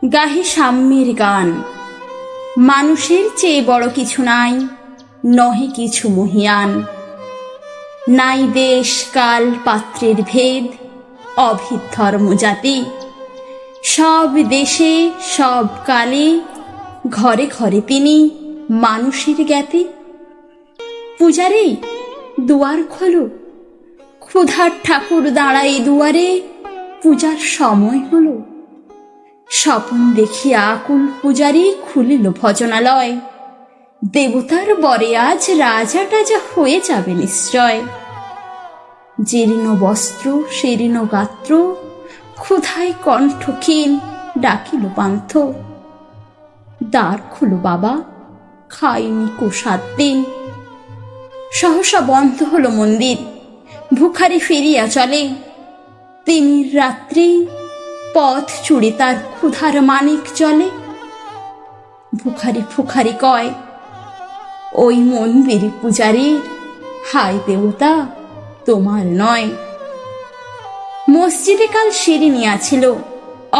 গাহে সাম্যের গান। মানুষের চেয়ে বড় কিছু নাই, নহে কিছু মহিয়ান। নাই দেশ কাল পাত্রের ভেদ, অভেদ ধর্ম জাতি। সব দেশে সব কালে, ঘরে ঘরে তিনি মানুষের জ্ঞাতি। পূজারে দুয়ার খোলো, ক্ষুধার ঠাকুর দাঁড়ায় দুয়ারে, পূজার সময় হলো। স্বপন দেখিয়া আকুল পূজারি খুলিল ভজনালয়। দেবতার বরে আজ রাজা টাজা হয়ে যাবে নিশ্চয়। জীর্ণ বস্ত্র শীর্ণ গাত্র, ক্ষুধায় কণ্ঠ ক্ষীণ, ডাকিল পান্থ। দ্বার খুলো বাবা, খাইনি কো 7 দিন। সহসা বন্ধ হলো মন্দির, ভুখারি ফিরিয়া চলে। তিমির রাত্রি, পথ চুড়ে তার ক্ষুধার মানিক চলে। ভুখারি ফুখারি কয়, ওই মন্দির পূজারীর, হায় দেবতা তোমার নয়। মসজিদে কাল শিরিনি আছিল,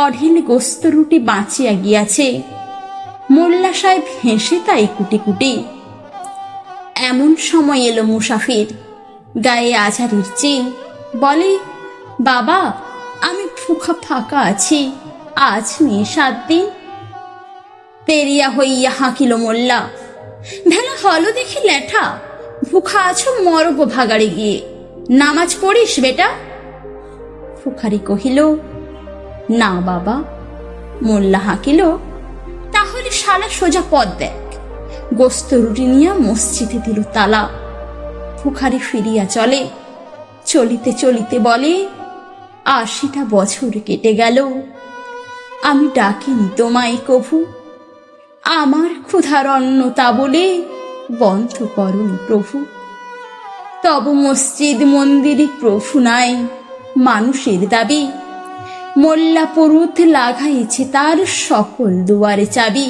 অঢেল গোস্ত রুটি বাঁচিয়া গিয়াছে। মোল্লা সাহেব হেসে তাই কুটি কুটি। এমন সময় এলো মুসাফির, গায়ে আঝারির চিন। বলে, বাবা আমি ফুখা ফাঁকা আছি, আজ নিয়ে 7 দিন। তেরিয়া হইয়া হাঁকিল মোল্লা, ভেলা হলো দেখি ল্যাঠা। ভুখা আছো মরব ভাগাড়ে গিয়ে, নামাজ পড়িস বেটা। ফুখারি কহিল, না বাবা। মোল্লা হাঁকিল, তাহলে শালা সোজা পথ দেখ। গোস্ত রুটি নিয়া মসজিদে দিল তালা। ফুখারি ফিরিয়া চলে, চলিতে চলিতে বলে, 80টা বছর কেটে গেল, আমি ডাকিনি তোমায় কভু। আমার ক্ষুধার অন্ন তা বলে বন্ধ করনি প্রভু। তব মসজিদ মন্দিরে প্রভু নাই, মানুষের দাবি। মোল্লা পরুত লাগাইছে তার সকল দুয়ারে চাবি।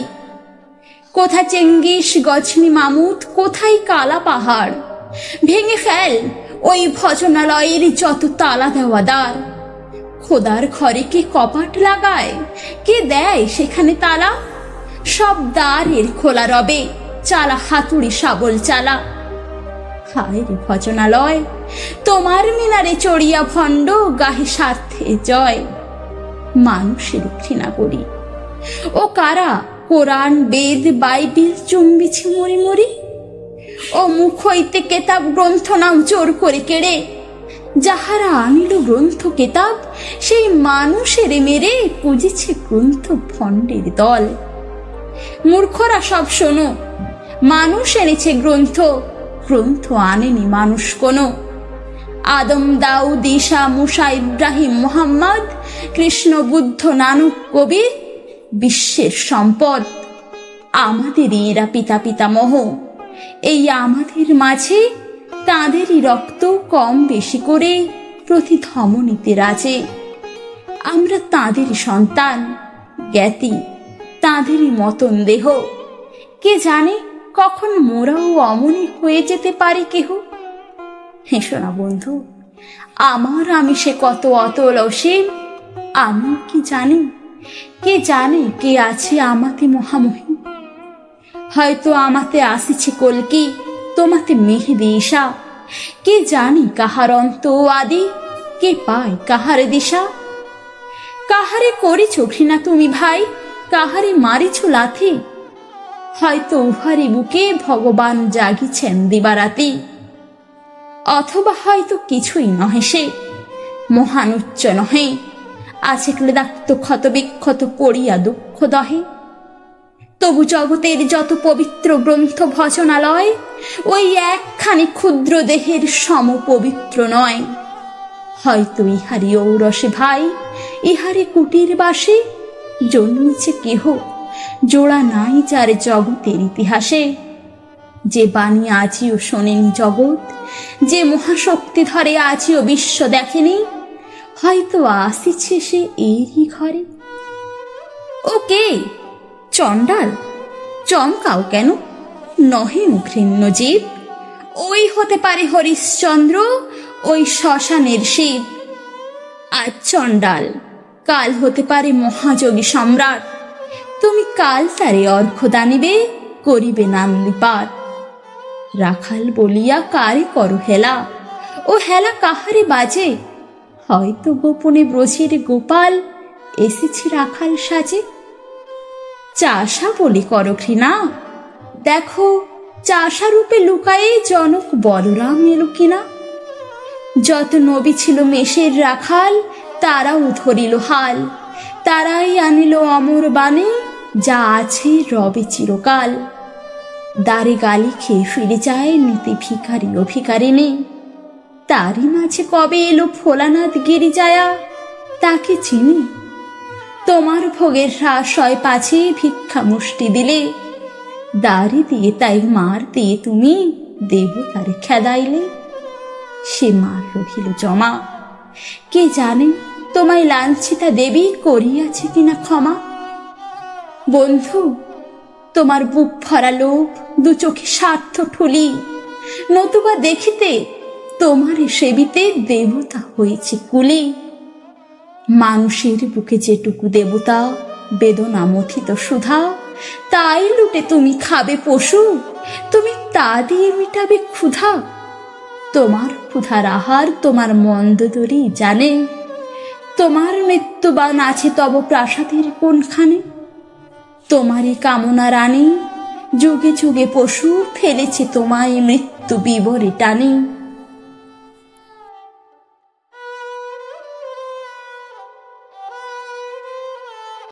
কোথা চেঙ্গিস গজনি মামুদ, কোথায় কালা পাহাড়। ভেঙে ফেল ওই ভজনালয়ের যত তালা দেওয়া দ্বার। খোদার ঘরে কে কপাট লাগায়, কে দেয় সেখানে তালা। সব দ্বারের খোলা রবে, চালা হাতুড়ি শাবল চালা। হায় রে ভজনালয়, তোমার মিনারে চড়িয়া ভণ্ড, গাহে স্বার্থে জয়। মানুষের ঘৃণা করি, ও কারা কোরআন বেদ বাইবেল চুম্বিছি মরি মরি। ও মুখ হইতে কেতাব গ্রন্থ নাও জোর করে কেড়ে। যাহারা আনিল গ্রন্থ কেতাব, সেই মানুষের মেরে পুজিছে গ্রন্থ ভণ্ডের দল। মূর্খরা সব শোনো, মানুষ এনেছে গ্রন্থ, গ্রন্থ আনেনি মানুষ কোনো। আদম দাউদ ঈসা মুসা ইব্রাহিম মুহাম্মদ, কৃষ্ণ বুদ্ধ নানক কবির, বিশ্বের সম্পদ আমাদেরই এরা পিতা পিতামহ। এই আমাদের মাঝে তাঁদেরই রক্ত কম বেশি করে প্রতি ধমনীতে রাজে। আমরা তাঁদেরই সন্তান, জ্ঞাতি তাঁদেরই মতন দেহ। কে জানে কখন মোরাও অমনি হয়ে যেতে পারি কেহ। হেসো না বন্ধু, আমার আমি সে কত অতল অসীম। আমি কি জানি, কে জানে কে আছে আমাতে মহামহিম। হয়তো আমাতে আসিছে কলকি, তোমাতে মেহেদি ঈশা। কে জানি কাহার অন্ত আদি, কে পায় কাহার দিশা। কাহারে করিছ ঘৃণা তুমি ভাই, কাহারে মারিছ লাথি। হয়তো উহারি বুকে ভগবান জাগিছেন দিবারাতি। অথবা হয়তো কিছুই নহে সে, মহান উচ্চ নহে। আছে ক্লেদাক্ত ক্ষত বিক্ষত পড়িয়া দুঃখ দহে। তবু জগতের যত পবিত্র গ্রন্থ ভজনালয়, ওই একখানি ক্ষুদ্র দেহের সম পবিত্র নয়। হয়তো ইহারি ঔরসে ভাই, ইহারি কুটির বাসে জন্মিছে কেহ, জোড়া নাই যার জগতের ইতিহাসে। যে বাণী আজিও শোনেনি জগৎ, যে মহাশক্তি ধরে আজিও বিশ্ব দেখেনি, হয়তো আসিছে সে এরই ঘরে। ও কে? চণ্ডাল? চমকাও কেন? নহে ঘৃণ্য জীব। ওই হতে পারে হরিশ্চন্দ্র, ওই শ্মশানের শিব। আজ চণ্ডাল, কাল হতে পারে মহাযোগী সম্রাট। তুমি কাল তারে অর্ঘ্য দানিবে, করিবে নামলিপাত। রাখাল বলিয়া কারে করো হেলা, ও হেলা কাহারে বাজে? হয়তো গোপনে ব্রজের গোপাল এসেছে রাখাল সাজে। চাষা বলি করো ঘৃণা, দেখো চাষা রূপে লুকায়ে জনক বলরাম এলো কিনা। যত নবী ছিল মেষের রাখাল, তারাও ধরিল হাল, তারাই আনিল অমর বাণী, যা আছে রবে চিরকাল। দ্বারে গালি খেয়ে ফিরে যায় নীতি ভিখারি ও ভিখারিণী, তারই মাঝে কবে এলো ভোলানাথ গিরিজায়া, তাকে চিনি। তোমার ভোগের হ্রাস হয় পাছে ভিক্ষা মুষ্টি দিলে, দাড়ি দিয়ে তাই মার দিয়ে তুমি দেবতারে খেদাইলে। সে মার রহিল জমা, কে জানে তোমায় লাঞ্ছিতা দেবী করিয়াছে কিনা ক্ষমা। বন্ধু, তোমার বুক ভরা লোভ, দু চোখে স্বার্থ ঠুলি, নতুবা দেখিতে তোমার সেবিতে দেবতা হয়েছে কুলি। মানুষের বুকে যেটুকু দেবতা, বেদনা মথিত সুধা, তাই লুটে তুমি খাবে পশু, তুমি তা দিয়ে মিটাবে ক্ষুধা। তোমার ক্ষুধার আহার তোমার মন্দদরি জানে, তোমার মৃত্যুবান আছে তব প্রাসাদের কোনখানে। তোমারই কামনা রানী, যুগে যুগে পশু ফেলেছে তোমায় মৃত্যু বিবরে টানে।